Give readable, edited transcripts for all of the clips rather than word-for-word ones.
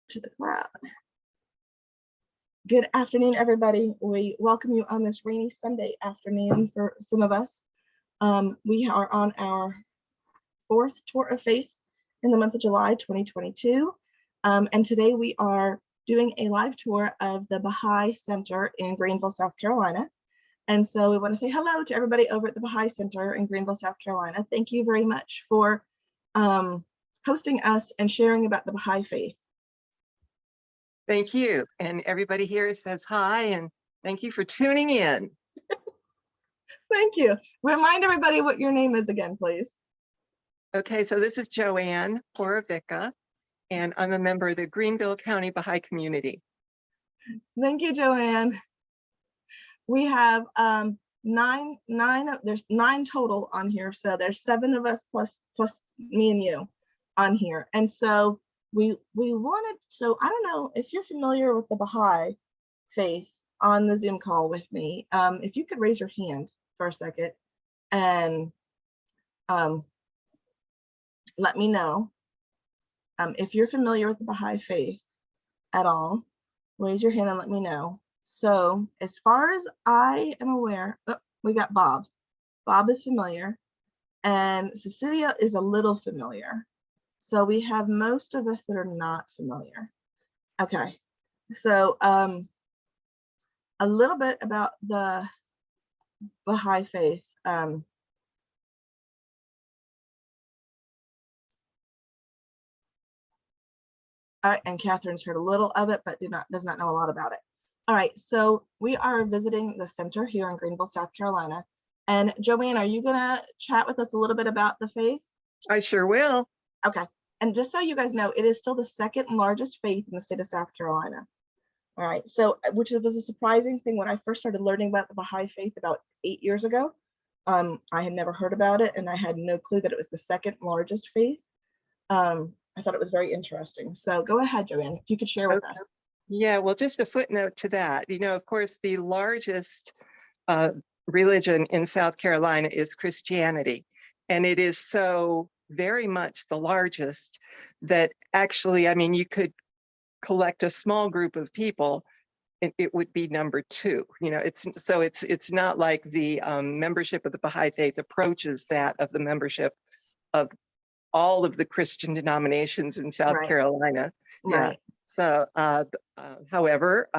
to the crowd. Good afternoon, everybody. We welcome you on this rainy Sunday afternoon for some of us. We are on our 4th tour of faith in the month of July 2022. And today we are doing a live tour of the Baha'i Center in Greenville, South Carolina. And so we want to say hello to everybody over at the Baha'i Center in Greenville, South Carolina. Thank you very much for hosting us and sharing about the Baha'i faith. Thank you. And everybody here says hi and thank you for tuning in. Thank you. Remind everybody what your name is again, please. Okay, so this is Joanne Horavica, and I'm a member of the Greenville County Baha'i community. Thank you, Joanne. We have there's 9 total on here. So there's 7 of us plus me and you on here. And so we wanted, so I don't know if you're familiar with the Baha'i faith on the Zoom call with me. If you could raise your hand for a second and let me know if you're familiar with the Baha'i faith at all. Raise your hand and let me know. So as far as I am aware, we got Bob. Bob is familiar, and Cecilia is a little familiar. So we have most of us that are not familiar. Okay, so a little bit about the Baha'i faith. And Catherine's heard a little of it, but does not know a lot about it. All right, so we are visiting the center here in Greenville, South Carolina. And Joanne, are you gonna chat with us a little bit about the faith? I sure will. Okay, and just so you guys know, it is still the 2nd largest faith in the state of South Carolina. All right, so which was a surprising thing when I first started learning about the Baha'i faith about 8 years ago. I had never heard about it, and I had no clue that it was the 2nd largest faith. I thought it was very interesting. So go ahead, Joanne, if you could share with us. Yeah, well, just a footnote to that. You know, of course, the largest religion in South Carolina is Christianity. And it is so very much the largest that actually, I mean, you could collect a small group of people and it would be number 2. You know, it's not like the membership of the Baha'i faith approaches that of the membership of all of the Christian denominations in South Carolina. Right. Yeah. So, however,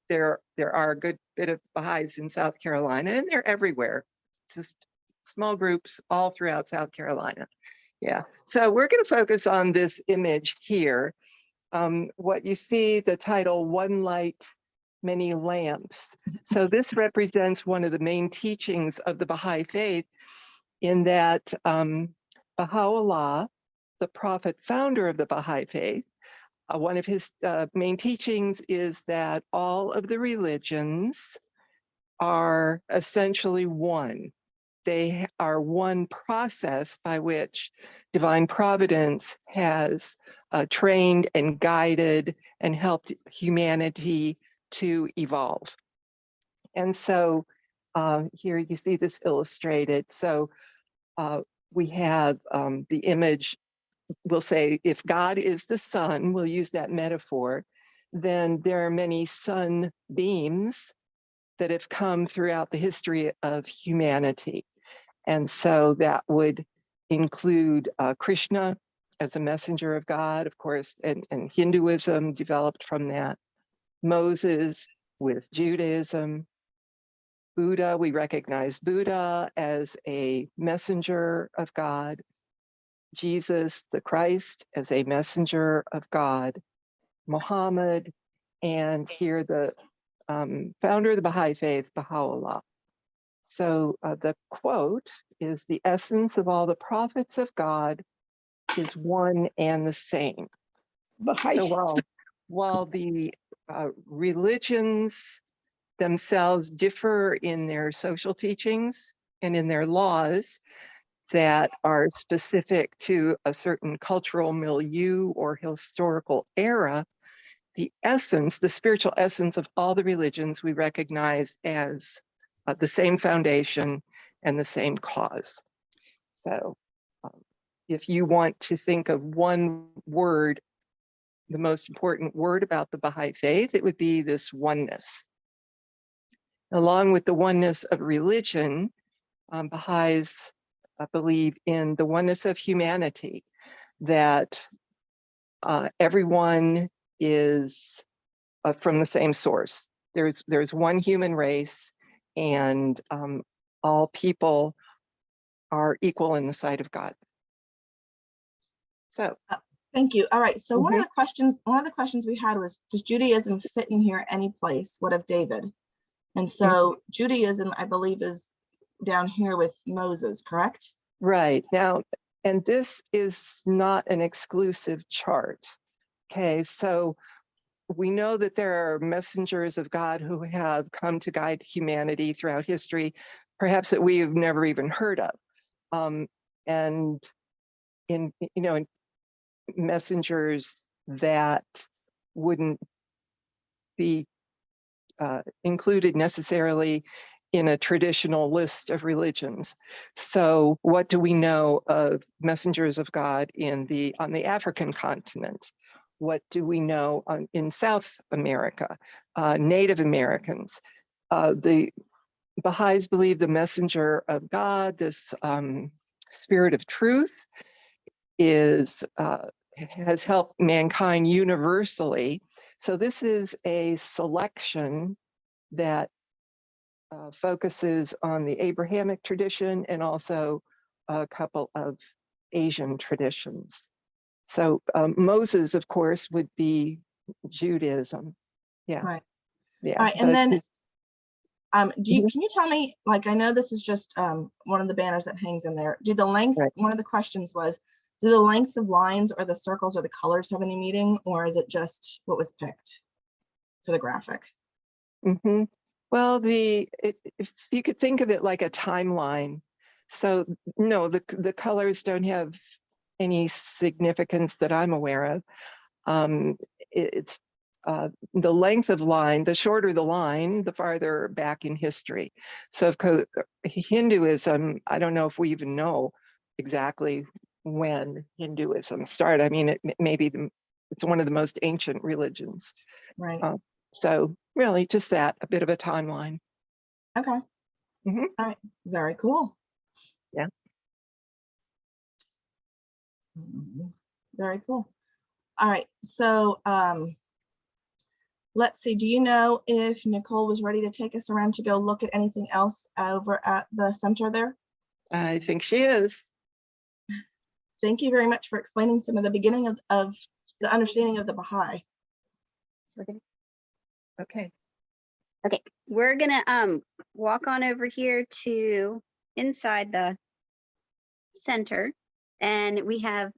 there are a good bit of Baha'is in South Carolina, and they're everywhere. Just small groups all throughout South Carolina. Yeah. So we're going to focus on this image here. What you see, the title, "One Light, Many Lamps." So this represents one of the main teachings of the Baha'i faith, in that Baha'u'llah, the prophet founder of the Baha'i faith, one of his main teachings is that all of the religions are essentially one. They are one process by which divine providence has trained and guided and helped humanity to evolve. And so here you see this illustrated. So we have the image. We'll say if God is the sun, we'll use that metaphor, then there are many sunbeams that have come throughout the history of humanity. And so that would include Krishna as a messenger of God, of course, and Hinduism developed from that. Moses with Judaism. Buddha, we recognize Buddha as a messenger of God. Jesus, the Christ, as a messenger of God. Muhammad, and here the founder of the Baha'i faith, Baha'u'llah. So the quote is, "The essence of all the prophets of God is one and the same." Baha'i. So while the religions themselves differ in their social teachings and in their laws that are specific to a certain cultural milieu or historical era, the essence, the spiritual essence of all the religions we recognize as the same foundation and the same cause. So if you want to think of one word the most important word about the Baha'i faith, it would be this oneness. Along with the oneness of religion, Baha'is believe in the oneness of humanity, that everyone is from the same source. There's one human race, and all people are equal in the sight of God. So thank you. All right. So one of the questions we had was, does Judaism fit in here any place? What of David? And so Judaism, I believe, is down here with Moses, correct? right now, and this is not an exclusive chart. Okay, so we know that there are messengers of God who have come to guide humanity throughout history, perhaps that we have never even heard of. And in messengers that wouldn't be included necessarily in a traditional list of religions. So what do we know of messengers of God on the African continent? What do we know in South America, Native Americans? The Baha'is believe the messenger of God, this spirit of truth, has helped mankind universally. So this is a selection that focuses on the Abrahamic tradition and also a couple of Asian traditions. So Moses, of course, would be Judaism. Yeah. Right. Yeah. All right. And then can you tell me, like, I know this is just one of the banners that hangs in there. Do the lengths, right. One of the questions was, do the lengths of lines or the circles or the colors have any meaning, or is it just what was picked for the graphic? Well, if you could think of it like a timeline. So no, the colors don't have any significance that I'm aware of. It's the length of line, the shorter the line, the farther back in history. So of course, Hinduism, I don't know if we even know exactly when Hinduism started. I mean, it's one of the most ancient religions. Right. So really just that, a bit of a timeline. Okay. All right. Very cool. Yeah. Very cool. All right. So let's see. Do you know if Nicole was ready to take us around to go look at anything else over at the center there? I think she is. Thank you very much for explaining some of the beginning of the understanding of the Baha'i. Okay. Okay, we're gonna walk on over here to inside the center, and we have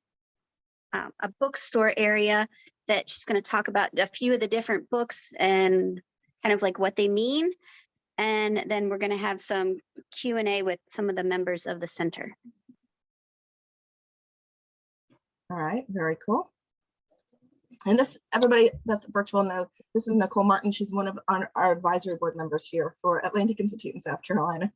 a bookstore area that she's going to talk about a few of the different books and kind of like what they mean, and then we're going to have some Q&A with some of the members of the center. All right, very cool. And this, everybody that's virtual know, this is Nicole Martin. She's one of our advisory board members here for Atlantic Institute in South Carolina.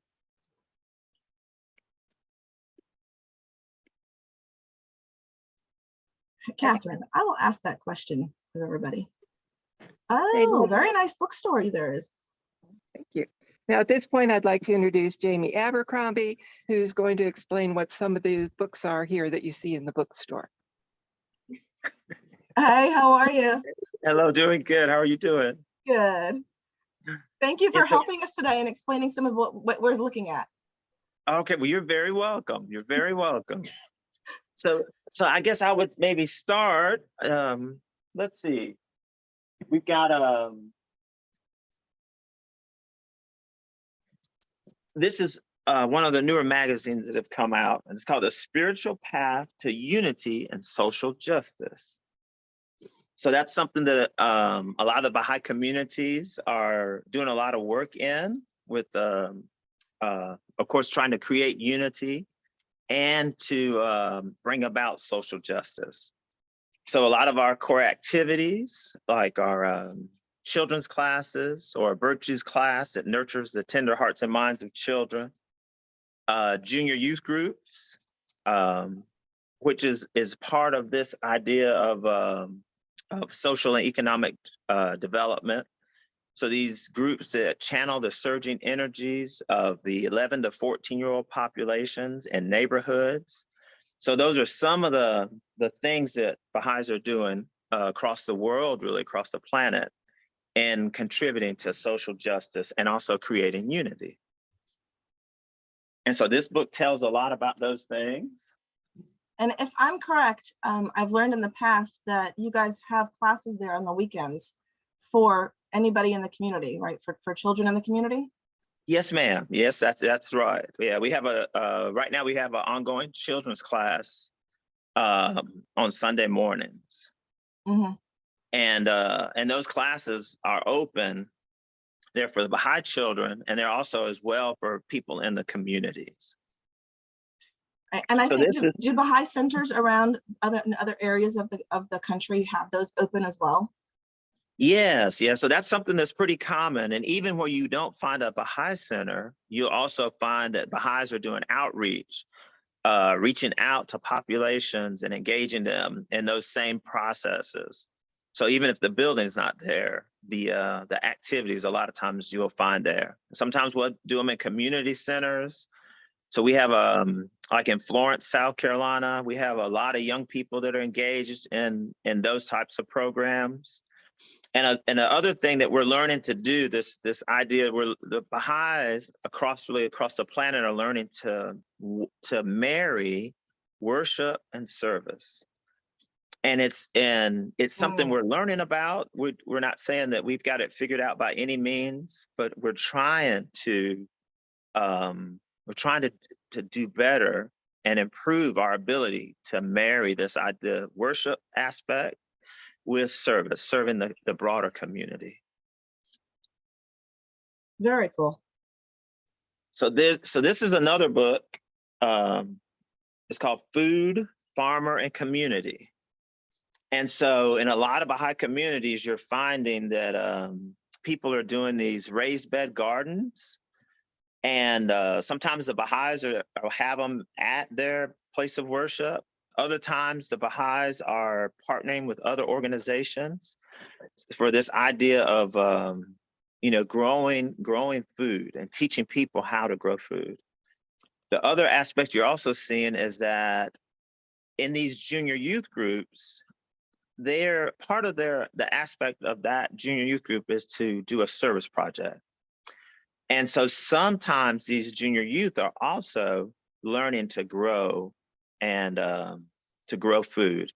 Catherine, I will ask that question of everybody. Oh, very nice bookstore there is. Thank you. Now at this point, I'd like to introduce Jamie Abercrombie, who's going to explain what some of these books are here that you see in the bookstore. Hi, how are you? Hello, doing good. How are you doing? Good. Thank you for helping us today and explaining some of what we're looking at. Okay, well, you're very welcome. You're very welcome. So I guess I would maybe start. Let's see. We've got this is one of the newer magazines that have come out, and it's called The Spiritual Path to Unity and Social Justice. So that's something that a lot of the Baha'i communities are doing a lot of work in, with, of course, trying to create unity and to bring about social justice. So a lot of our core activities, like our children's classes or a virtues class that nurtures the tender hearts and minds of children, junior youth groups, which is part of this idea of of social and economic development. So these groups that channel the surging energies of the 11 to 14-year-old populations and neighborhoods. So those are some of the things that Baha'is are doing across the world, really across the planet, and contributing to social justice and also creating unity. And so this book tells a lot about those things. And if I'm correct, I've learned in the past that you guys have classes there on the weekends for anybody in the community, right? For children in the community? Yes, ma'am. Yes, that's right. Yeah, we have right now we have an ongoing children's class on Sunday mornings. Mm-hmm. And those classes are open. They're for the Baha'i children, and they're also as well for people in the communities. And I So think, this do Baha'i centers around other areas of the country have those open as well? Yes, yeah. So that's something that's pretty common. And even where you don't find a Baha'i center, you'll also find that Baha'is are doing outreach, reaching out to populations and engaging them in those same processes. So even if the building's not there, the activities a lot of times you'll find there. Sometimes we'll do them in community centers. So we have like in Florence, South Carolina, we have a lot of young people that are engaged in those types of programs. And the other thing that we're learning to do, this idea where the Baha'is across the planet are learning to marry worship and service. And it's something we're learning about. We're not saying that we've got it figured out by any means, but we're trying to do better and improve our ability to marry the worship aspect with service, serving the broader community. Very cool. So this is another book. It's called Food, Farmer, and Community. And so in a lot of Baha'i communities, you're finding that people are doing these raised bed gardens. And sometimes the Baha'is have them at their place of worship. Other times the Baha'is are partnering with other organizations for this idea of growing food and teaching people how to grow food. The other aspect you're also seeing is that in these junior youth groups, they're part of the aspect of that junior youth group is to do a service project. And so sometimes these junior youth are also learning to grow and to grow food.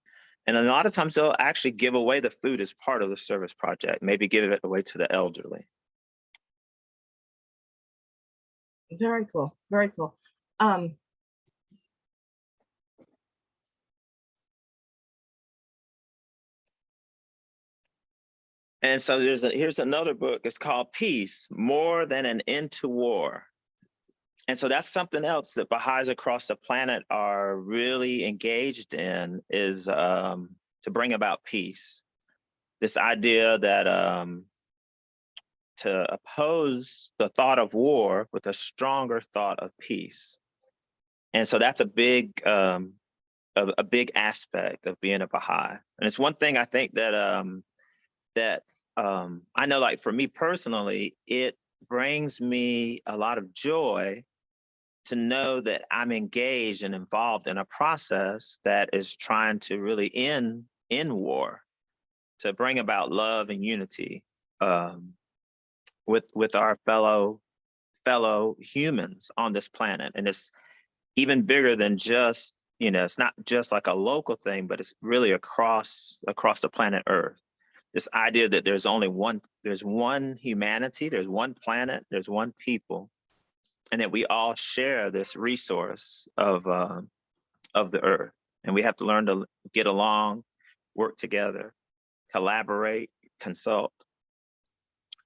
And a lot of times they'll actually give away the food as part of the service project, maybe give it away to the elderly. Very cool. Very cool. And so here's another book. It's called Peace, More Than an End to War. And so that's something else that Baha'is across the planet are really engaged in, is to bring about peace. This idea that to oppose the thought of war with a stronger thought of peace. And so that's a big aspect of being a Baha'i. And it's one thing I think that I know, like for me personally, it brings me a lot of joy to know that I'm engaged and involved in a process that is trying to really end war, to bring about love and unity with our fellow humans on this planet. And it's even bigger than just, it's not just like a local thing, but it's really across the planet Earth. This idea that there's one humanity, there's one planet, there's one people, and that we all share this resource of the earth. And we have to learn to get along, work together, collaborate, consult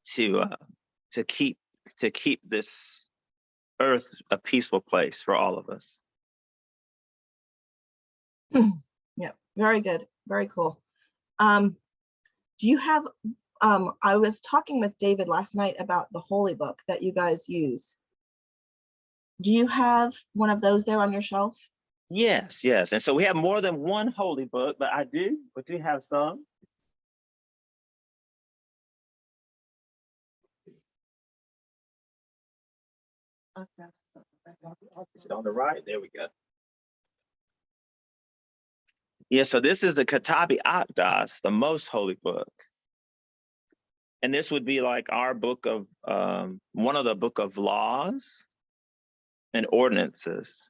to keep this earth a peaceful place for all of us. Yeah, very good. Very cool. Do you have, I was talking with David last night about the holy book that you guys use. Do you have one of those there on your shelf? Yes. And so we have more than one holy book, but we do have some. Is it on the right? There we go. Yeah, so this is the Kitabi Akdas, the most holy book. And this would be like our book of, one of the book of laws and ordinances.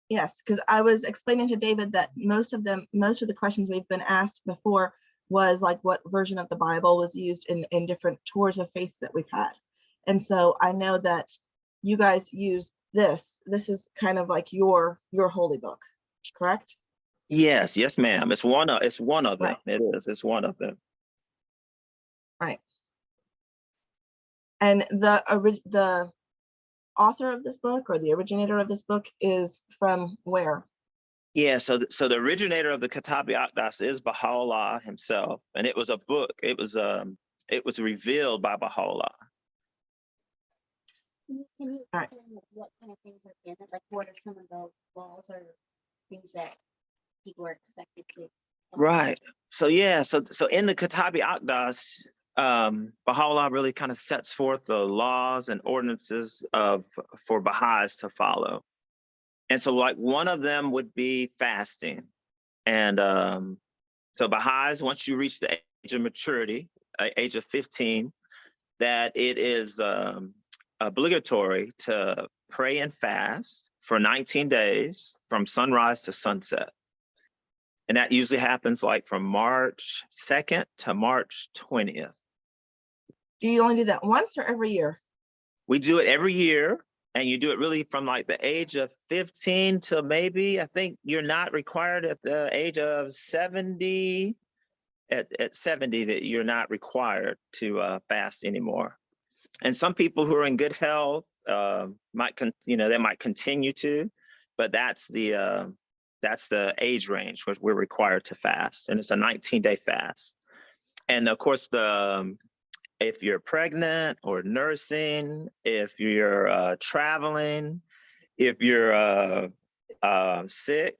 Yes, because I was explaining to David that most of the questions we've been asked before was like what version of the Bible was used in different tours of faith that we've had. And so I know that you guys use this. This is kind of like your holy book, correct? Yes, yes, ma'am. It's one of them. Right. It is. It's one of them. Right. And the author of this book or the originator of this book is from where? Yeah, so the originator of the Kitabi Akdas is Baha'u'llah himself, and it was a book. It was revealed by Baha'u'llah. Can you All right. explain what kind of things are in it? Like what are some of the laws or things that people are expected to? Right. So yeah, so in the Kitabi Akdas, Baha'u'llah really kind of sets forth the laws and ordinances for Baha'is to follow. And so like one of them would be fasting. And so Baha'is, once you reach the age of maturity, age of 15, that it is obligatory to pray and fast for 19 days from sunrise to sunset. And that usually happens like from March 2nd to March 20th. Do you only do that once or every year? We do it every year, and you do it really from like the age of 15 to maybe, I think you're not required at the age of 70, at 70 that you're not required to fast anymore. And some people who are in good health they might continue to, but that's the age range which we're required to fast, and it's a 19-day fast. And of course, if you're pregnant or nursing, if you're traveling, if you're sick,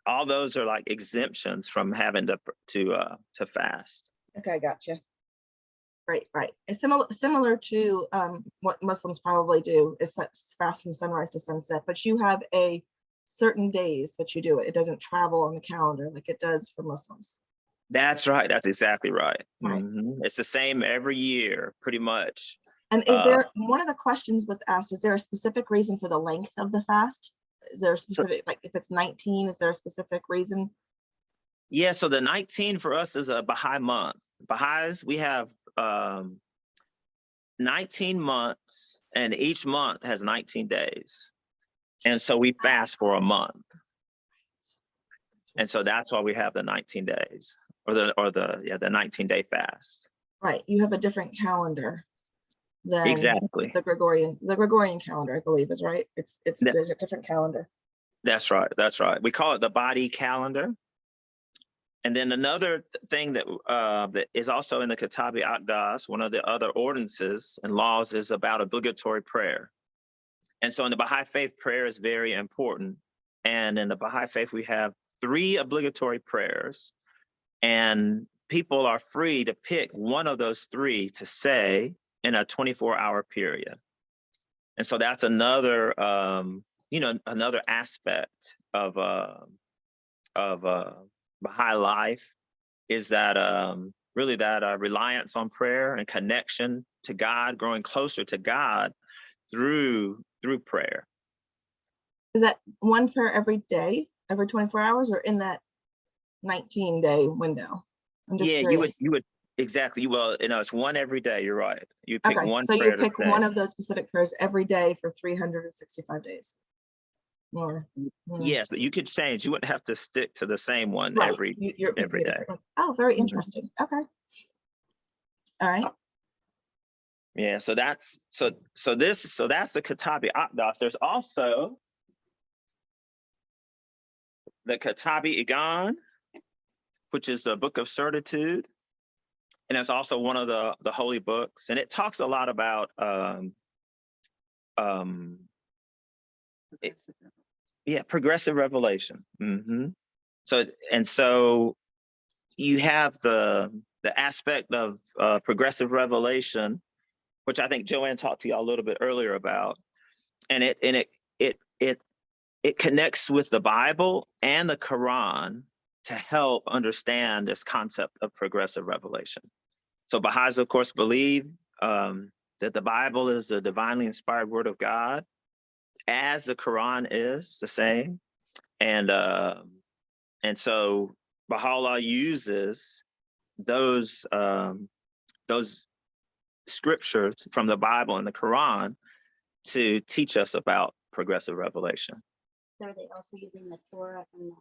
all those are like exemptions from having to fast. Okay, gotcha. Right. It's similar to what Muslims probably do is fast from sunrise to sunset, but you have a certain days that you do it. It doesn't travel on the calendar like it does for Muslims. That's right. That's exactly right. Right. It's the same every year, pretty much. And is there, one of the questions was asked, is there a specific reason for the length of the fast? Is there a specific, like if it's 19, is there a specific reason? Yeah, so the 19 for us is a Baha'i month. Baha'is, we have 19 months, and each month has 19 days. And so we fast for a month. And so that's why we have the 19 days or the 19-day fast. Right. You have a different calendar than Exactly. the Gregorian calendar, I believe is right. It's a different calendar. That's right. That's right. We call it the Baha'i calendar. And then another thing that is also in the Kitabi Akdas, one of the other ordinances and laws, is about obligatory prayer. And so in the Baha'i faith, prayer is very important. And in the Baha'i faith, we have 3 obligatory prayers, and people are free to pick one of those 3 to say in a 24-hour period. And so that's another, another aspect of Baha'i life, is that really that reliance on prayer and connection to God, growing closer to God through prayer. Is that one prayer every day, every 24 hours, or in that 19-day window? I'm just curious. you would exactly. Well, it's one every day. You're right. You pick one. So prayer you pick one of those specific prayers every day for 365 days. Or yes, but you could change. You wouldn't have to stick to the same one right. every day. Oh, very interesting. Okay. All right. Yeah, so that's the Kitabi Akdas. There's also the Kitabi Igan, which is the Book of Certitude, and it's also one of the holy books, and it talks a lot about progressive revelation. So you have the the aspect of progressive revelation, which I think Joanne talked to y'all a little bit earlier about, and it connects with the Bible and the Quran to help understand this concept of progressive revelation. So Baha'is, of course, believe that the Bible is a divinely inspired word of God, as the Quran is the same. And so Baha'u'llah uses those scriptures from the Bible and the Quran to teach us about progressive revelation. So are they also using the Torah and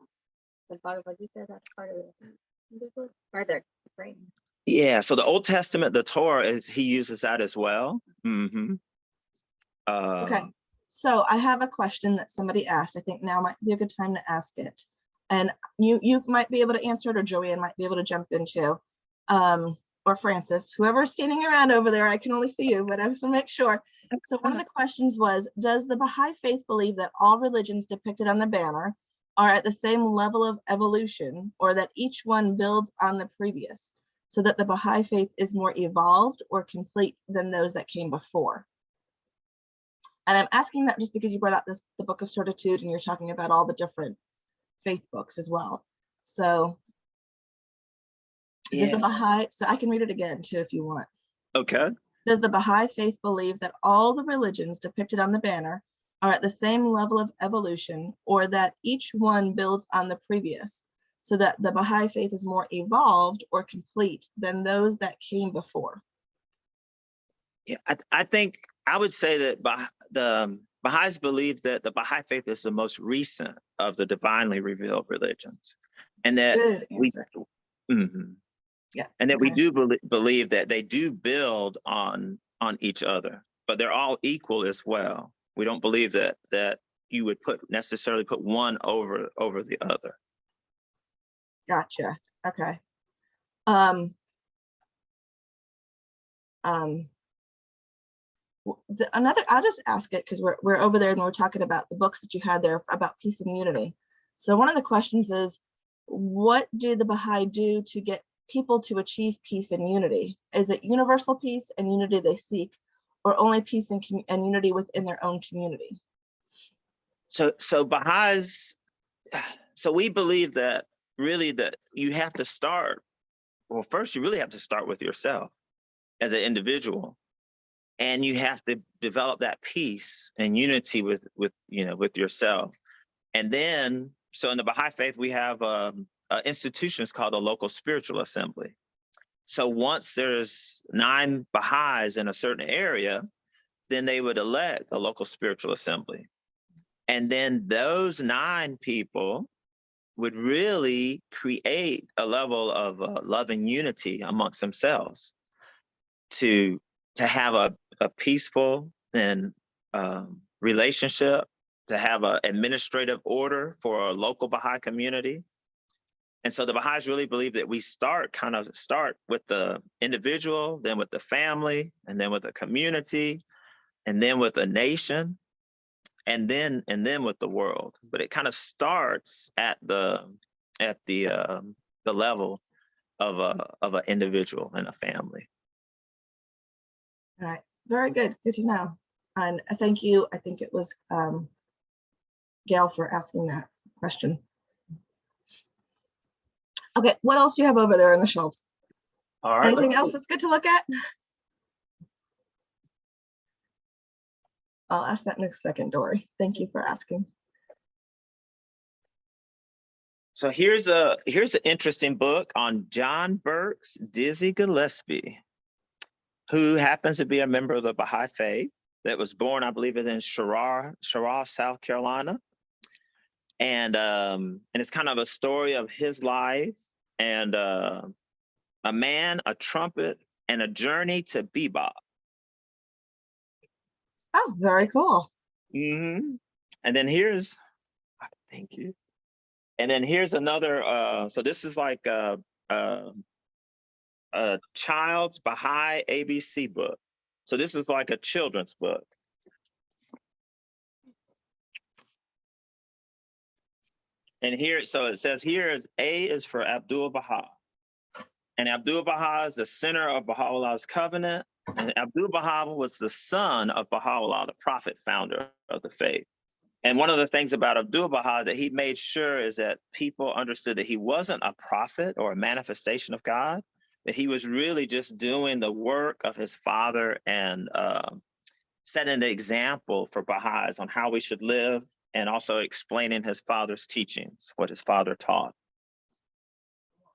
the Bhagavad Gita? That's part of it. Or they're right. Yeah, so the Old Testament, the Torah, he uses that as well. Mm-hmm. Okay, so I have a question that somebody asked. I think now might be a good time to ask it. And you might be able to answer it, or Joanne might be able to jump into, or Francis, whoever's standing around over there. I can only see you, but I just want to make sure. So one of the questions was, does the Baha'i faith believe that all religions depicted on the banner are at the same level of evolution, or that each one builds on the previous, so that the Baha'i faith is more evolved or complete than those that came before? And I'm asking that just because you brought out the Book of Certitude, and you're talking about all the different faith books as well. So does the Baha'i, so I can read it again too if you want. Okay. Does the Baha'i faith believe that all the religions depicted on the banner are at the same level of evolution, or that each one builds on the previous, so that the Baha'i faith is more evolved or complete than those that came before? Yeah, I think I would say that the Baha'is believe that the Baha'i faith is the most recent of the divinely revealed religions, and that Good we, answer. Yeah, and that we okay. do believe that they do build on each other, but they're all equal as well. We don't believe that you would necessarily put one over the other. Gotcha. Okay. I'll just ask it because we're over there and we're talking about the books that you had there about peace and unity. So one of the questions is, what do the Baha'i do to get people to achieve peace and unity? Is it universal peace and unity they seek, or only peace and unity within their own community? So Baha'is, so we believe that really that you have to start, well, first you really have to start with yourself as an individual, and you have to develop that peace and unity with yourself. And then, so in the Baha'i faith, we have institutions called the local spiritual assembly. So once there's 9 Baha'is in a certain area, then they would elect a local spiritual assembly. And then those 9 people would really create a level of love and unity amongst themselves to have a peaceful and relationship, to have an administrative order for a local Baha'i community. And so the Baha'is really believe that we start with the individual, then with the family, and then with the community, and then with a nation, and then with the world. But it kind of starts at the level of an individual and a family. All right, very good. Good to know. And thank you. I think it was Gail for asking that question. Okay, what else do you have over there on the shelves? All right. Anything else that's good to look at? I'll ask that in a second, Dory. Thank you for asking. So here's an interesting book on John Burke's Dizzy Gillespie, who happens to be a member of the Baha'i faith that was born, I believe, in Sharrah, South Carolina. And it's kind of a story of his life and a man, a trumpet, and a journey to bebop. Oh, very cool. Mm-hmm. And then here's, thank you. And then here's another, so this is like a child's Baha'i ABC book. So this is like a children's book. And here, so it says here is A is for Abdul Baha. And Abdul Baha is the center of Baha'u'llah's covenant. And Abdul Baha was the son of Baha'u'llah, the prophet founder of the faith. And one of the things about Abdul Baha that he made sure is that people understood that he wasn't a prophet or a manifestation of God, that he was really just doing the work of his father and setting the example for Baha'is on how we should live, and also explaining his father's teachings, what his father taught.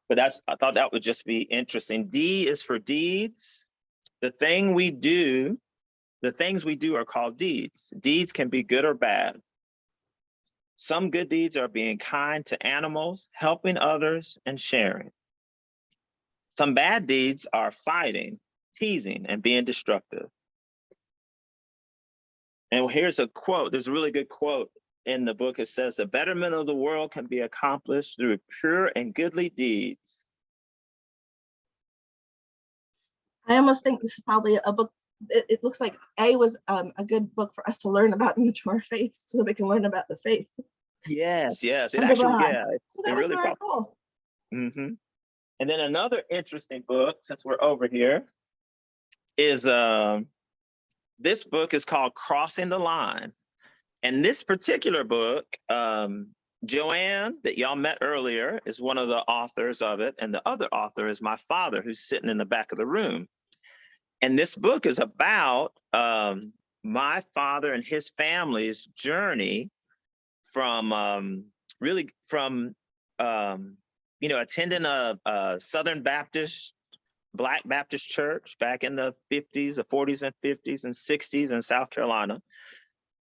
But I thought that would just be interesting. D is for deeds. The things we do are called deeds. Deeds can be good or bad. Some good deeds are being kind to animals, helping others, and sharing. Some bad deeds are fighting, teasing, and being destructive. And here's a quote. There's a really good quote in the book. It says, "The betterment of the world can be accomplished through pure and goodly deeds." I almost think this is probably a book. It looks like A was a good book for us to learn about in the Torah faith, so that we can learn about the faith. Yes, yes. It Under actually, Baha'i. yeah. So that It was really very cool. Mm-hmm. And then another interesting book, since we're over here, is this book is called Crossing the Line. And this particular book, Joanne, that y'all met earlier, is one of the authors of it. And the other author is my father, who's sitting in the back of the room. And this book is about my father and his family's journey from attending a Southern Baptist, Black Baptist church back in the 50s, the 40s and 50s and 60s in South Carolina,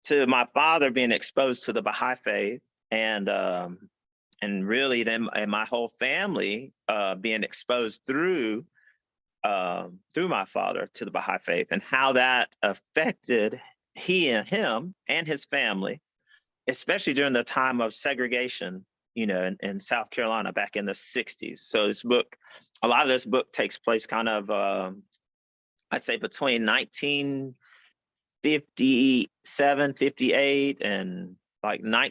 to my father being exposed to the Baha'i faith, and really then and my whole family being exposed through my father to the Baha'i faith, and how that affected him and his family, especially during the time of segregation, in South Carolina back in the 60s. So a lot of this book takes place kind of, I'd say between 1957, 58, and like maybe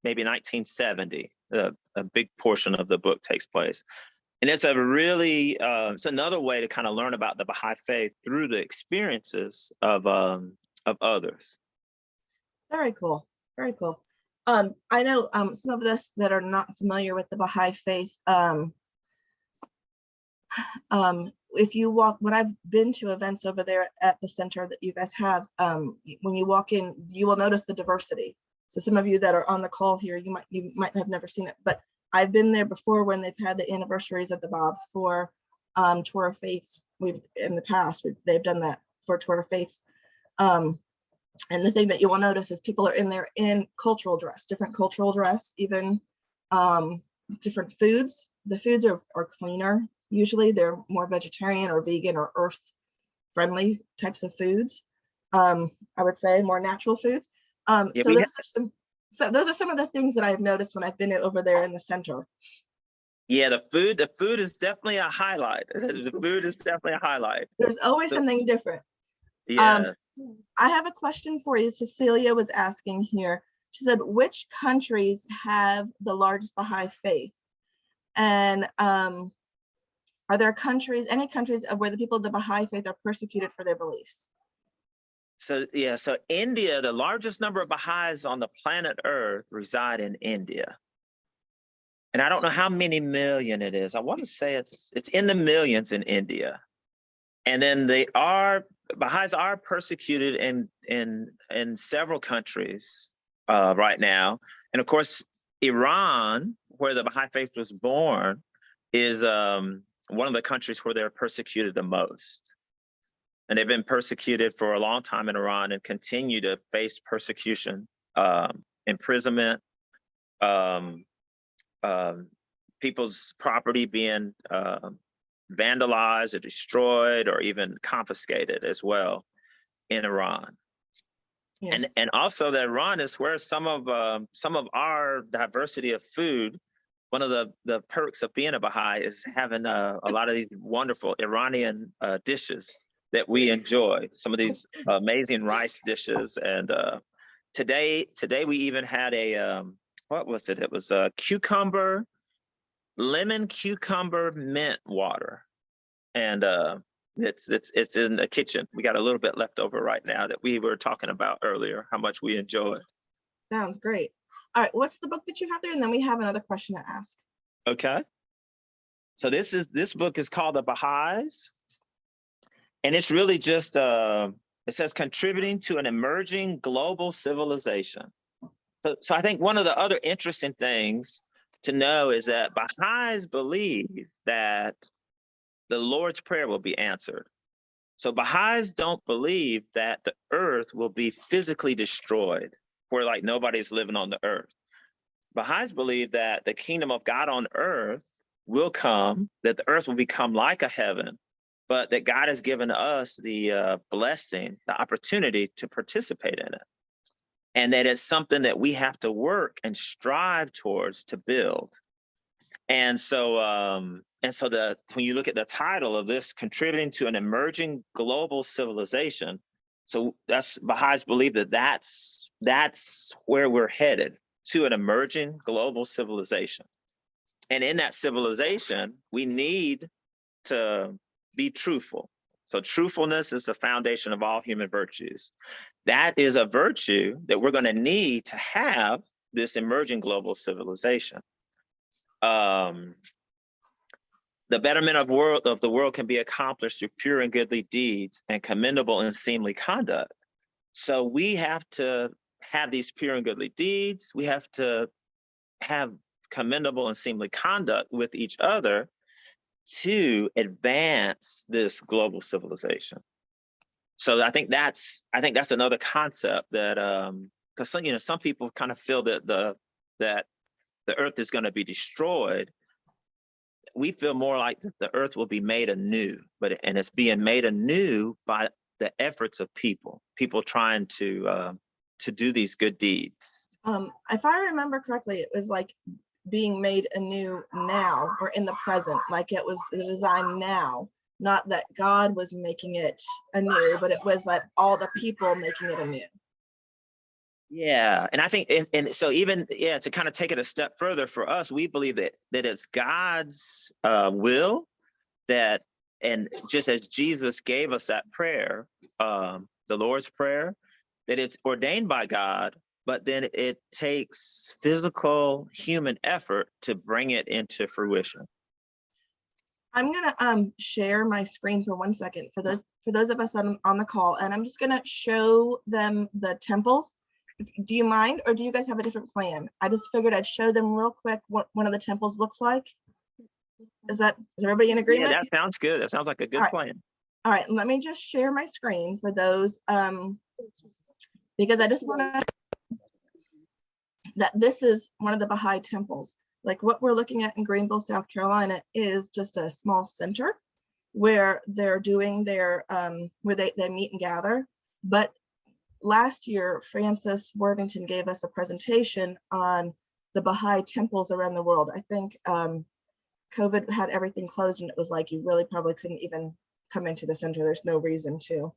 1970. A big portion of the book takes place. And it's it's another way to kind of learn about the Baha'i faith through the experiences of others. Very cool. Very cool. I know some of us that are not familiar with the Baha'i faith, if you walk, when I've been to events over there at the center that you guys have, when you walk in, you will notice the diversity. So some of you that are on the call here, you might have never seen it, but I've been there before when they've had the anniversaries of the Bab for Torah faiths. In the past, they've done that for Torah faiths. And the thing that you will notice is people are in there in cultural dress, different cultural dress, even different foods. The foods are cleaner. Usually they're more vegetarian or vegan or earth friendly types of foods. I would say more natural foods. So those are some of the things that I've noticed when I've been over there in the center. Yeah, the food is definitely a highlight. The food is definitely a highlight. There's always something different. Yeah. I have a question for you. Cecilia was asking here. She said, which countries have the largest Baha'i faith? And are there any countries where the people of the Baha'i faith are persecuted for their beliefs? So India, the largest number of Baha'is on the planet Earth reside in India. And I don't know how many million it is. I want to say it's in the millions in India. And then Baha'is are persecuted in several countries right now. And of course, Iran, where the Baha'i faith was born, is one of the countries where they're persecuted the most. And they've been persecuted for a long time in Iran and continue to face persecution, imprisonment, people's property being vandalized or destroyed or even confiscated as well in Iran. Yes. And also that Iran is where some of our diversity of food. One of the perks of being a Baha'i is having a lot of these wonderful Iranian dishes that we enjoy. Some of these amazing rice dishes. And today we even had what was it? It was a cucumber lemon cucumber mint water. And it's in the kitchen. We got a little bit left over right now that we were talking about earlier, how much we enjoy it. Sounds great. All right, what's the book that you have there? And then we have another question to ask. Okay. So this book is called The Baha'is. And it's really just, it says contributing to an emerging global civilization. So I think one of the other interesting things to know is that Baha'is believe that the Lord's Prayer will be answered. So Baha'is don't believe that the earth will be physically destroyed, where like nobody's living on the earth. Baha'is believe that the kingdom of God on earth will come, that the earth will become like a heaven, but that God has given us the blessing, the opportunity to participate in it. And that it's something that we have to work and strive towards to build. And so when you look at the title of this, contributing to an emerging global civilization, so that's Baha'is believe that that's where we're headed, to an emerging global civilization. And in that civilization, we need to be truthful. So truthfulness is the foundation of all human virtues. That is a virtue that we're going to need to have this emerging global civilization. The betterment of the world can be accomplished through pure and goodly deeds and commendable and seemly conduct. So we have to have these pure and goodly deeds. We have to have commendable and seemly conduct with each other to advance this global civilization. So I think that's another concept that because some people kind of feel that the earth is going to be destroyed. We feel more like the earth will be made anew, and it's being made anew by the efforts of people trying to do these good deeds. If I remember correctly, it was like being made anew now, or in the present, like it was the design now, not that God was making it anew, but it was like all the people making it anew. Yeah, and I think, and so even, to kind of take it a step further for us, we believe that it's God's will that, and just as Jesus gave us that prayer, the Lord's Prayer, that it's ordained by God, but then it takes physical human effort to bring it into fruition. I'm gonna share my screen for 1 second for those of us on the call, and I'm just gonna show them the temples. Do you mind, or do you guys have a different plan? I just figured I'd show them real quick what one of the temples looks like. Is everybody in agreement? Yeah, that sounds good. That sounds like a good plan. All right, let me just share my screen for those, because I just want to that this is one of the Baha'i temples. Like what we're looking at in Greenville, South Carolina is just a small center where they're doing their, where they meet and gather. But last year, Francis Worthington gave us a presentation on the Baha'i temples around the world. I think COVID had everything closed, and it was like you really probably couldn't even come into the center. There's no reason to.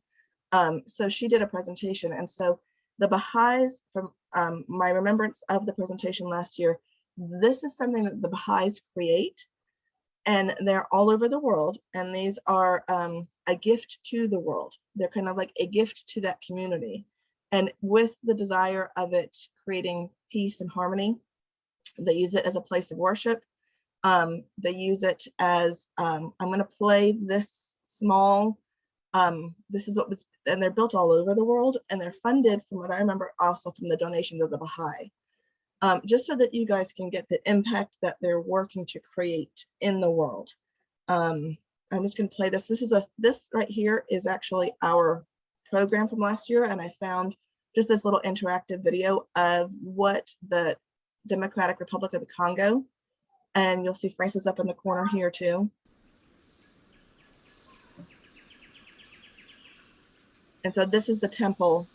So she did a presentation. And so the Baha'is, from my remembrance of the presentation last year, this is something that the Baha'is create, and they're all over the world. And these are a gift to the world. They're kind of like a gift to that community. And with the desire of it creating peace and harmony, they use it as a place of worship. They use it as, I'm gonna play this small, this is what was, and they're built all over the world, and they're funded, from what I remember, also from the donations of the Baha'i. Just so that you guys can get the impact that they're working to create in the world. I'm just gonna play this. This right here is actually our program from last year, and I found just this little interactive video of what the Democratic Republic of the Congo, and you'll see Francis up in the corner here too. And so this is the temple.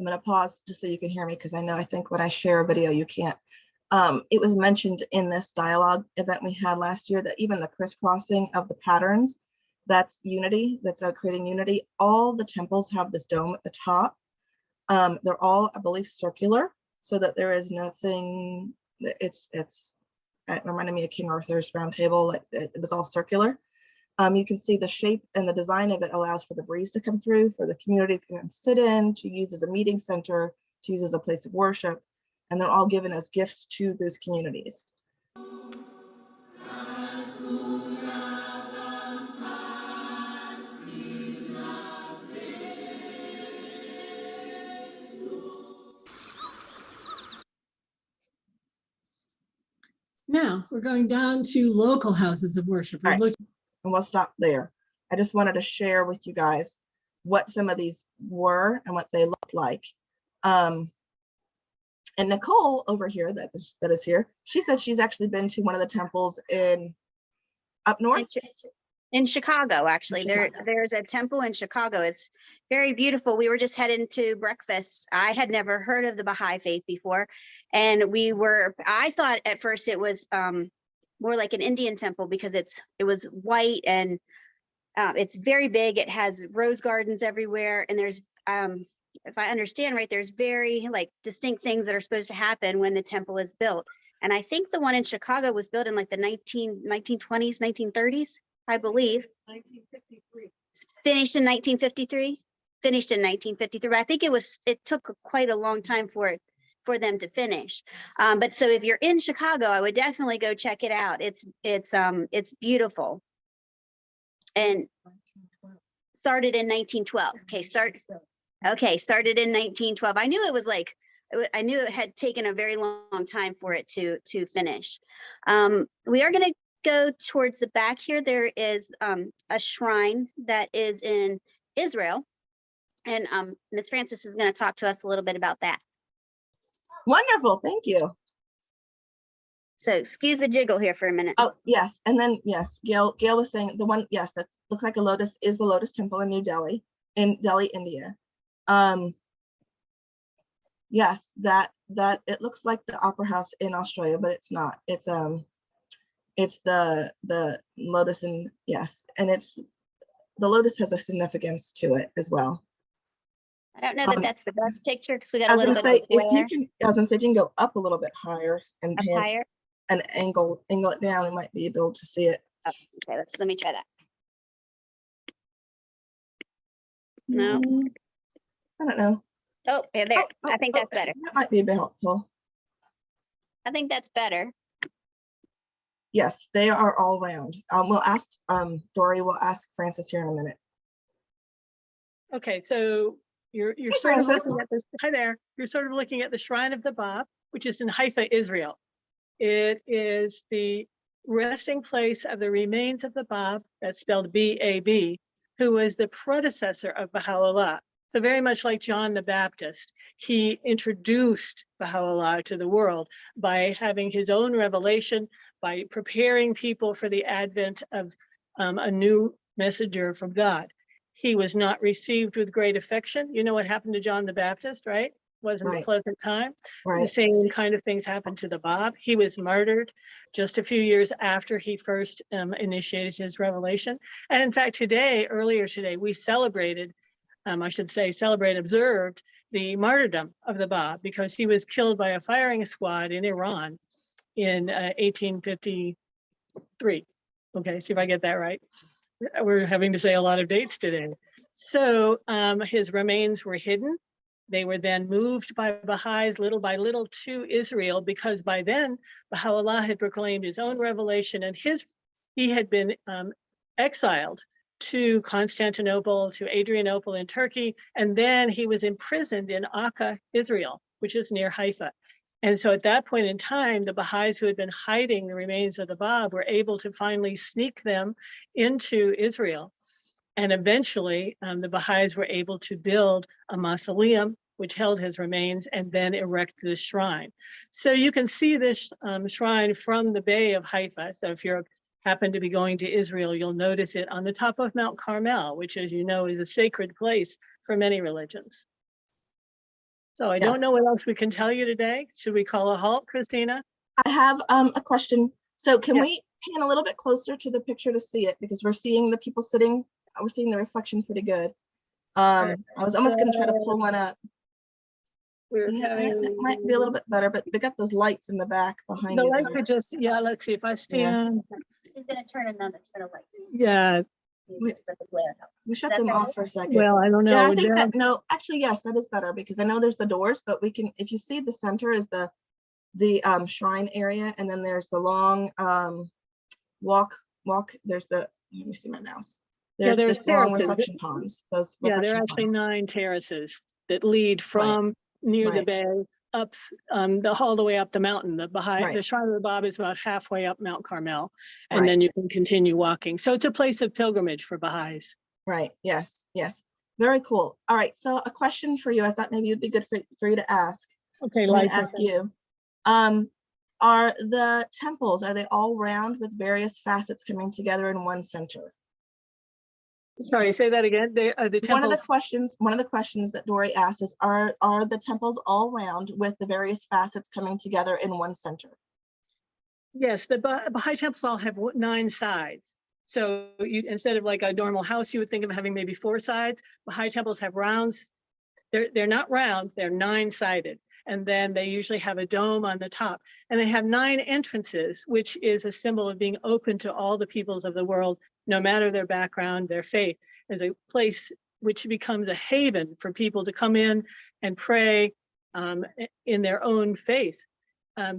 I'm going to pause just so you can hear me, because I think when I share a video, you can't. It was mentioned in this dialogue event we had last year that even the crisscrossing of the patterns, that's unity, that's creating unity. All the temples have this dome at the top. They're all, I believe, circular, so that there is nothing, it reminded me of King Arthur's round table. It was all circular. You can see the shape and the design of it allows for the breeze to come through, for the community to come sit in, to use as a meeting center, to use as a place of worship. And they're all given as gifts to those communities. Now we're going down to local houses of worship. All right. Looked And we'll stop there. I just wanted to share with you guys what some of these were and what they look like. And Nicole over here, that is here, she said she's actually been to one of the temples up north. In Chicago, actually. Chicago. There's a temple in Chicago. It's very beautiful. We were just heading to breakfast. I had never heard of the Baha'i faith before. And I thought at first it was more like an Indian temple, because it was white and it's very big. It has rose gardens everywhere. And there's, if I understand right, there's very like distinct things that are supposed to happen when the temple is built. And I think the one in Chicago was built in like the 1920s, 1930s. I believe. 1953. Finished in 1953. Finished in 1953. I think it took quite a long time for them to finish. But so if you're in Chicago, I would definitely go check it out. It's beautiful. And started in 1912. Okay, started in 1912. I knew it had taken a very long time for it to finish. We are going to go towards the back here. There is a shrine that is in Israel, and Ms. Francis is going to talk to us a little bit about that. Wonderful, thank you. So excuse the jiggle here for a minute. Oh, yes, and then yes, Gail was saying the one, yes, that looks like a lotus is the Lotus Temple in New Delhi, India. Yes, that it looks like the Opera House in Australia, but it's not. It's the lotus, and yes, and the lotus has a significance to it as well. I don't know that that's the best picture, because we got I a was little gonna bit say, of glare. I was gonna say if you can go up a little bit higher and Up higher. and angle it down, you might be able to see it. Oh, okay, let me try that. No. I don't know. Oh, yeah, there. I think that's better. That might be a bit helpful. I think that's better. Yes, they are all round. We'll ask Dory. We'll ask Francis here in a minute. Okay, so you're Hey, sort of Francis. looking at this. Hi there. You're sort of looking at the Shrine of the Bab, which is in Haifa, Israel. It is the resting place of the remains of the Bab, that's spelled B-A-B, who was the predecessor of Baha'u'llah. So very much like John the Baptist, he introduced Baha'u'llah to the world by having his own revelation, by preparing people for the advent of a new messenger from God. He was not received with great affection. You know what happened to John the Baptist, right? Wasn't a pleasant time. The Right. same kind of things happened to the Bab. He was martyred just a few years after he first initiated his revelation. And in fact, earlier today, we celebrated, observed the martyrdom of the Bab, because he was killed by a firing squad in Iran in 1853. Okay, see if I get that right. We're having to say a lot of dates today. So his remains were hidden. They were then moved by Baha'is little by little to Israel, because by then Baha'u'llah had proclaimed his own revelation, and he had been exiled to Constantinople, to Adrianople in Turkey, and then he was imprisoned in Akka, Israel, which is near Haifa. And so at that point in time, the Baha'is who had been hiding the remains of the Bab were able to finally sneak them into Israel. And eventually, the Baha'is were able to build a mausoleum which held his remains, and then erect this shrine. So you can see this shrine from the Bay of Haifa. So if you happen to be going to Israel, you'll notice it on the top of Mount Carmel, which, as you know, is a sacred place for many religions. So I don't know Yes. what else we can tell you today. Should we call a halt, Christina? I have a question. So can Yeah. we pan a little bit closer to the picture to see it, because we're seeing the people sitting, we're seeing the reflection pretty good. I was almost going to try to pull one up. We're Yeah, that having, might be a little bit better, but we got those lights in the back behind the you. lights are just, yeah, let's see if I stand. She's gonna turn another set of lights. Yeah, We shut That them better? off for a second. well, I don't know. Yeah, I think Deb. that, no, actually, yes, that is better, because I know there's the doors, but we can, if you see the center is the shrine area, and then there's the long walk, there's the, let me see my mouse. There's there's this long terraces. reflection ponds, those Yeah, there reflection are actually ponds. 9 terraces that lead from near the right. bay up all the way up the mountain. The Right. Shrine of the Bab is about halfway up Mount Carmel, and Right. then you can continue walking. So it's a place of pilgrimage for Baha'is. Right, yes, yes. Very cool. All right, so a question for you. I thought maybe it'd be good for you to ask. Okay, I'm going lights to are ask you. Are the temples, are they all round with various facets coming together in one center? Sorry, say that again. They are the One of temples. the questions that Dory asked is, are the temples all round with the various facets coming together in one center? Yes, the Baha'i Temples all have 9 sides. So you, instead of like a normal house, you would think of having maybe 4 sides. Baha'i Temples have rounds. They're not round, they're 9-sided. And then they usually have a dome on the top. And they have 9 entrances, which is a symbol of being open to all the peoples of the world, no matter their background, their faith, as a place which becomes a haven for people to come in and pray in their own faith.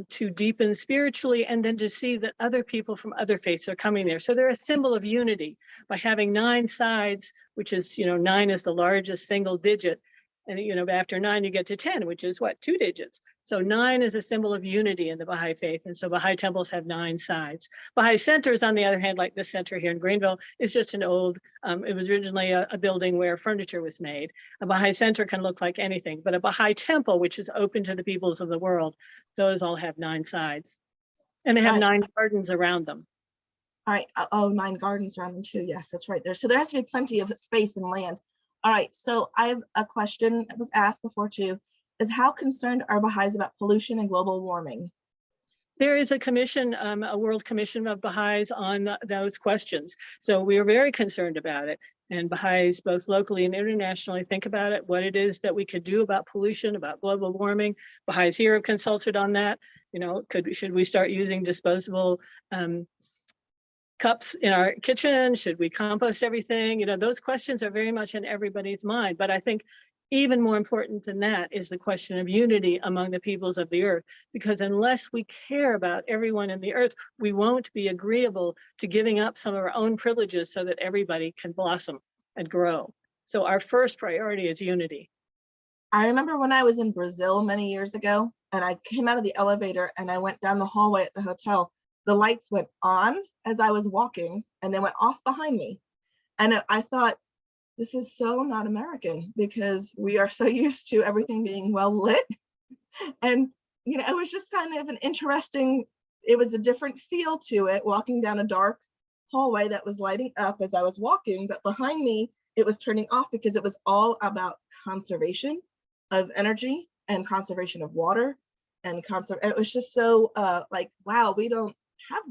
To deepen spiritually, and then to see that other people from other faiths are coming there. So they're a symbol of unity by having 9 sides, which is, 9 is the largest single digit. And, after 9, you get to 10, which is what, 2 digits. So 9 is a symbol of unity in the Baha'i faith. And so Baha'i temples have 9 sides. Baha'i centers, on the other hand, like this center here in Greenville, is just an old, it was originally a building where furniture was made. A Baha'i center can look like anything, but a Baha'i temple, which is open to the peoples of the world, those all have 9 sides. And they have 9 gardens around them. All right. Oh, 9 gardens around them too. Yes, that's right there. So there has to be plenty of space and land. All right. So I have a question that was asked before too, is how concerned are Baha'is about pollution and global warming? There is a commission, a World Commission of Baha'is on those questions. So we are very concerned about it. And Baha'is, both locally and internationally, think about it, what it is that we could do about pollution, about global warming. Baha'is here have consulted on that. Should we start using disposable cups in our kitchen? Should we compost everything? Those questions are very much in everybody's mind. But I think even more important than that is the question of unity among the peoples of the earth, because unless we care about everyone in the earth, we won't be agreeable to giving up some of our own privileges so that everybody can blossom and grow. So our first priority is unity. I remember when I was in Brazil many years ago, and I came out of the elevator and I went down the hallway at the hotel. The lights went on as I was walking and they went off behind me. And I thought, this is so not American, because we are so used to everything being well lit. And, it was just kind of an interesting, it was a different feel to it, walking down a dark hallway that was lighting up as I was walking, but behind me, it was turning off, because it was all about conservation of energy and conservation of water. And it was just so like, wow, we don't have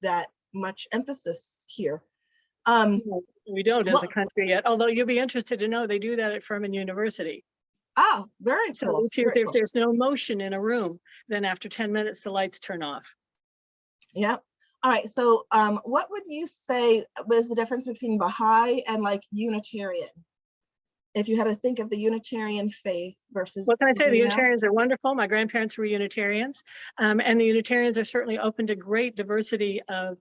that much emphasis here. We don't as a country yet, although you'll be interested to know they do that at Furman University. Oh, very cool. So if there's no motion in a room, then after 10 minutes, the lights turn off. Yeah. All right. So what would you say was the difference between Baha'i and like Unitarian? If you had to think of the Unitarian faith versus— What can I say? The Unitarians are wonderful. My grandparents were Unitarians, and the Unitarians are certainly open to great diversity of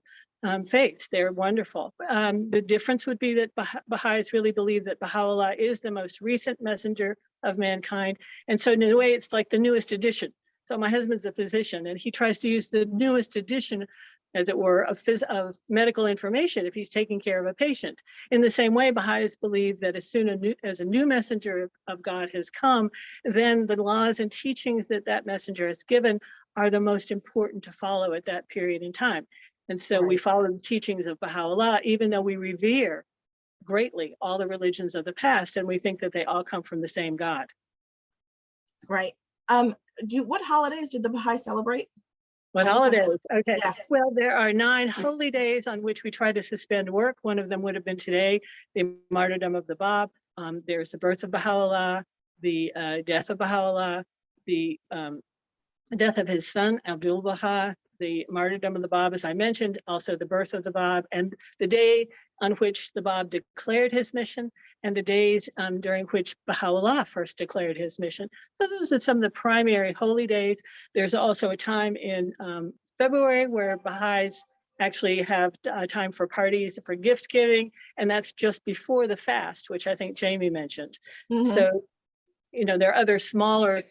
faiths. They're wonderful. The difference would be that Baha'is really believe that Baha'u'llah is the most recent messenger of mankind. And so in a way, it's like the newest edition. So my husband's a physician, and he tries to use the newest edition, as it were, of medical information if he's taking care of a patient. In the same way, Baha'is believe that as soon as a new messenger of God has come, then the laws and teachings that messenger has given are the most important to follow at that period in time. And so we follow the teachings of Baha'u'llah, even though we revere greatly all the religions of the past, and we think that they all come from the same God. Right. What holidays did the Baha'i celebrate? What I just have to- holidays? Okay. Yes. Well, there are 9 holy days on which we try to suspend work. One of them would have been today, the martyrdom of the Bab. There's the birth of Baha'u'llah, the death of Baha'u'llah, the death of his son, Abdul Baha, the martyrdom of the Bab, as I mentioned, also the birth of the Bab, and the day on which the Bab declared his mission, and the days during which Baha'u'llah first declared his mission. So those are some of the primary holy days. There's also a time in February where Baha'is actually have time for parties, for gift giving, and that's just before the fast, which I think Jamie mentioned. Mhm. So, you know, there are other smaller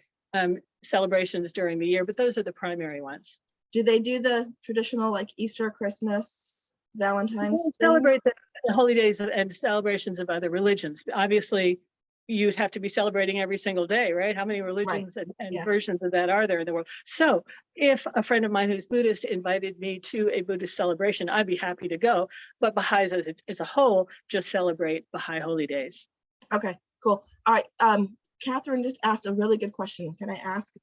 celebrations during the year, but those are the primary ones. Do they do the traditional like Easter, Christmas, Valentine's? We celebrate the holy days and celebrations of other religions. Obviously, you'd have to be celebrating every single day, right? How many religions and Yeah. versions of that are there in the world? So if a friend of mine who's Buddhist invited me to a Buddhist celebration, I'd be happy to go. But Baha'is as a whole just celebrate Baha'i holy days. Okay, cool. All right. Catherine just asked a really good question. Can I ask?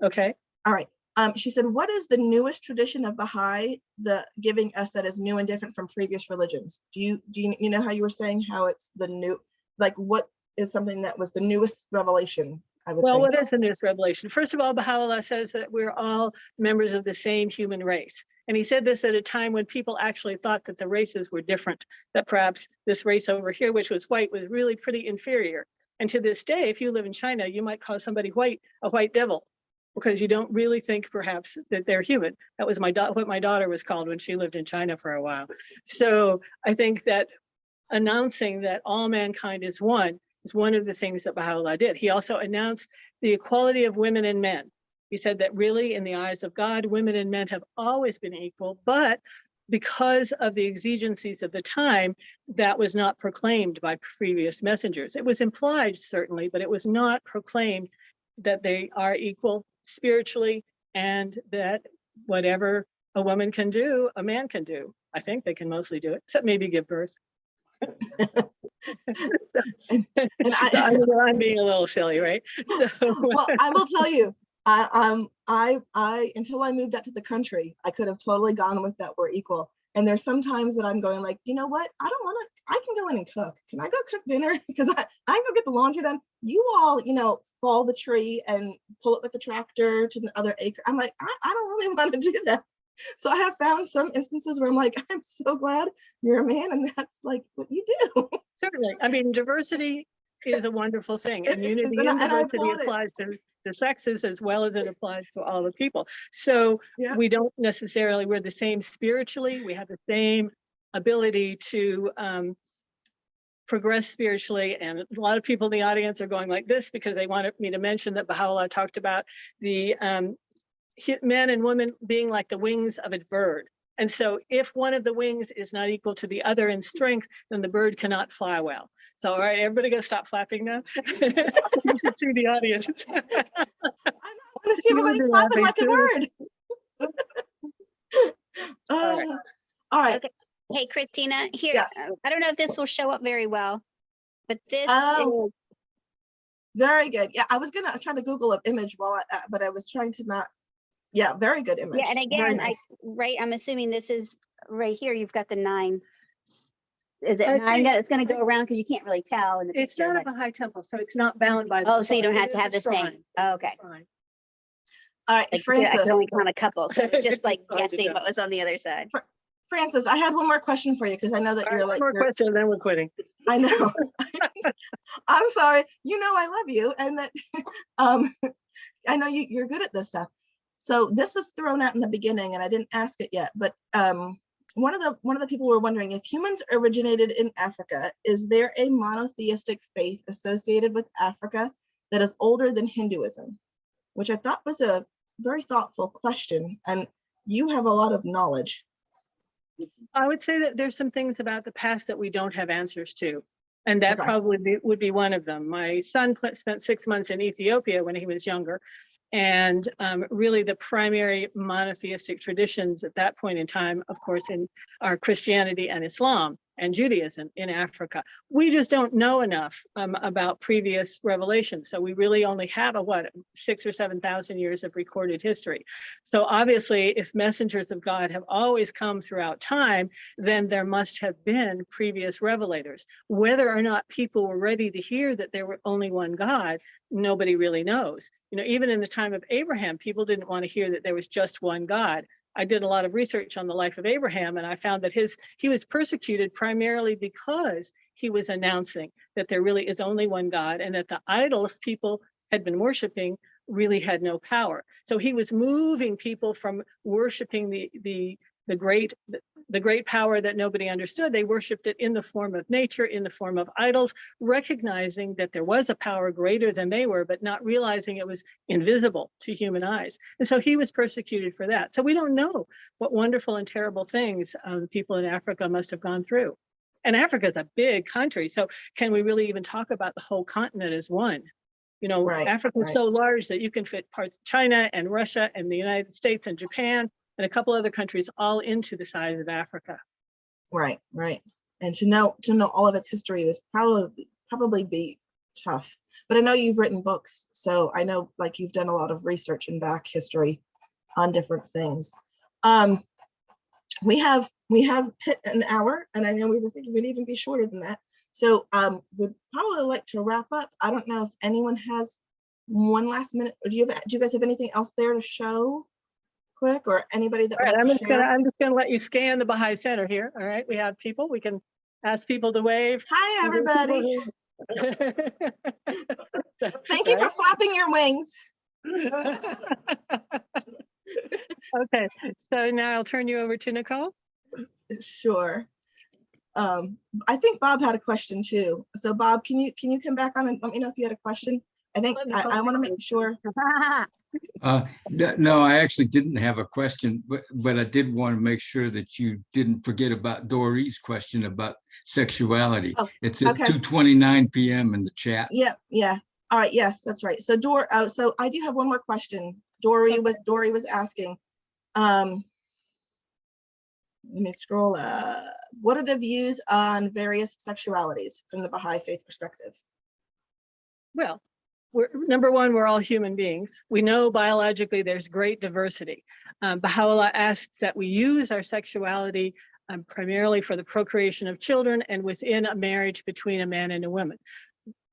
Okay. All right. She said, what is the newest tradition of Baha'i, the giving us that is new and different from previous religions? Do you know how you were saying how it's the new, like what is something that was the newest revelation? I would Well, think. what is the newest revelation? First of all, Baha'u'llah says that we're all members of the same human race. And he said this at a time when people actually thought that the races were different, that perhaps this race over here, which was white, was really pretty inferior. And to this day, if you live in China, you might call somebody white a white devil, because you don't really think perhaps that they're human. That was what my daughter was called when she lived in China for a while. So I think that announcing that all mankind is one of the things that Baha'u'llah did. He also announced the equality of women and men. He said that really, in the eyes of God, women and men have always been equal, but because of the exigencies of the time, that was not proclaimed by previous messengers. It was implied, certainly, but it was not proclaimed that they are equal spiritually, and that whatever a woman can do, a man can do. I think they can mostly do it, except maybe give birth. I'm being a little silly, right? So, well, I will tell you, I until I moved out to the country, I could have totally gone with that we're equal. And there's some times that I'm going like, you know what? I don't want to, I can go in and cook. Can I go cook dinner? Because I can go get the laundry done. You all, fall the tree and pull it with the tractor to the other acre. I'm like, I don't really want to do that. So I have found some instances where I'm like, I'm so glad you're a man and that's like what you do. Certainly. I mean, diversity is a wonderful thing, and It is, unity and and I diversity applaud it. applies to the sexes as well as it applies to all the people. So Yeah. we don't necessarily, we're the same spiritually. We have the same ability to progress spiritually. And a lot of people in the audience are going like this because they wanted me to mention that Baha'u'llah talked about the men and women being like the wings of a bird. And so if one of the wings is not equal to the other in strength, then the bird cannot fly well. So, all right, everybody go stop flapping now. You should see the audience. I want to see everybody clapping like a bird. All right. Okay. Hey, Christina, here, Yes. I don't know if this will show up very well, but this Oh. is, Very good. Yeah, I was gonna try to Google an image but I was trying to not. Yeah, very good image. yeah, and Very again, nice. I'm assuming this is right here, you've got the 9. Is it I 9? think- It's gonna go around because you can't really tell in the It's picture. not a but- Baha'i temple, so it's not bound by. Oh, so you don't it have to is have a the same. shrine. Oh, It's a okay. shrine. All right, Like, I Francis. could only count a couple, so it's just like It's hard to guessing tell. what was on the other side. Francis, I had one more question for you because I know that All you're right, like. one more question, then we're quitting. I know. I'm sorry. I love you, and that I know you're good at this stuff. So this was thrown out in the beginning, and I didn't ask it yet. But one of the people were wondering if humans originated in Africa, is there a monotheistic faith associated with Africa that is older than Hinduism? Which I thought was a very thoughtful question, and you have a lot of knowledge. I would say that there's some things about the past that we don't have answers to. And that Okay. probably would be one of them. My son spent 6 months in Ethiopia when he was younger. And really the primary monotheistic traditions at that point in time, of course, are Christianity and Islam. and Judaism in Africa. We just don't know enough about previous revelations. So we really only have 6,000 or 7,000 years of recorded history. So obviously, if messengers of God have always come throughout time, then there must have been previous revelators. Whether or not people were ready to hear that there were only one God, nobody really knows. Even in the time of Abraham, people didn't want to hear that there was just one God. I did a lot of research on the life of Abraham, and I found that he was persecuted primarily because he was announcing that there really is only one God, and that the idols people had been worshiping really had no power. So he was moving people from worshiping the great power that nobody understood. They worshiped it in the form of nature, in the form of idols, recognizing that there was a power greater than they were, but not realizing it was invisible to human eyes. And so he was persecuted for that. So we don't know what wonderful and terrible things the people in Africa must have gone through. And Africa is a big country. So can we really even talk about the whole continent as one? Right, Africa is right. so large that you can fit parts of China and Russia and the United States and Japan and a couple other countries all into the size of Africa. Right, right. And to know all of its history would probably be tough. But I know you've written books, so I know like you've done a lot of research and back history on different things. We have hit an hour, and I know we were thinking we'd even be shorter than that. So we'd probably like to wrap up. I don't know if anyone has one last minute, or do you guys have anything else there to show quick, or anybody that would All right, like to share? I'm just gonna let you scan the Baha'i Center here. All right, we have people. We can ask people to wave. Hi, everybody. Thank you for flapping your wings. Okay, so now I'll turn you over to Nicole. Sure. I think Bob had a question too. So Bob, can you come back on and let me know if you had a question? I think I want to make sure. No, I actually didn't have a question, but I did want to make sure that you didn't forget about Dory's question about sexuality. Oh, it's at okay. 2:29 p.m. in the chat. Yeah. All right. Yes, that's right. So so I do have one more question. Dory was asking. Let me scroll up. What are the views on various sexualities from the Baha'i faith perspective? Well, number one, we're all human beings. We know biologically there's great diversity. Baha'u'llah asks that we use our sexuality primarily for the procreation of children and within a marriage between a man and a woman.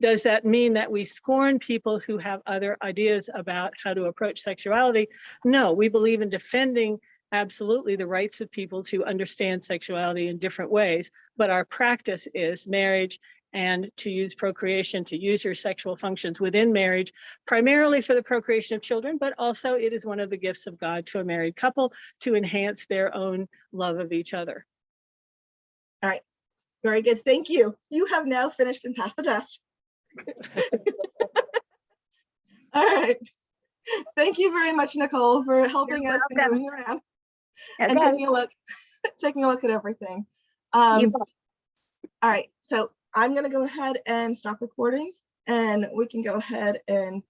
Does that mean that we scorn people who have other ideas about how to approach sexuality? No, we believe in defending absolutely the rights of people to understand sexuality in different ways, but our practice is marriage and to use procreation, to use your sexual functions within marriage, primarily for the procreation of children, but also it is one of the gifts of God to a married couple to enhance their own love of each other. All right, very good, thank you. You have now finished and passed the test. All right, thank you very much, Nicole, for helping us and going around and taking a look at everything. All right, so I'm going to go ahead and stop recording, and we can go ahead and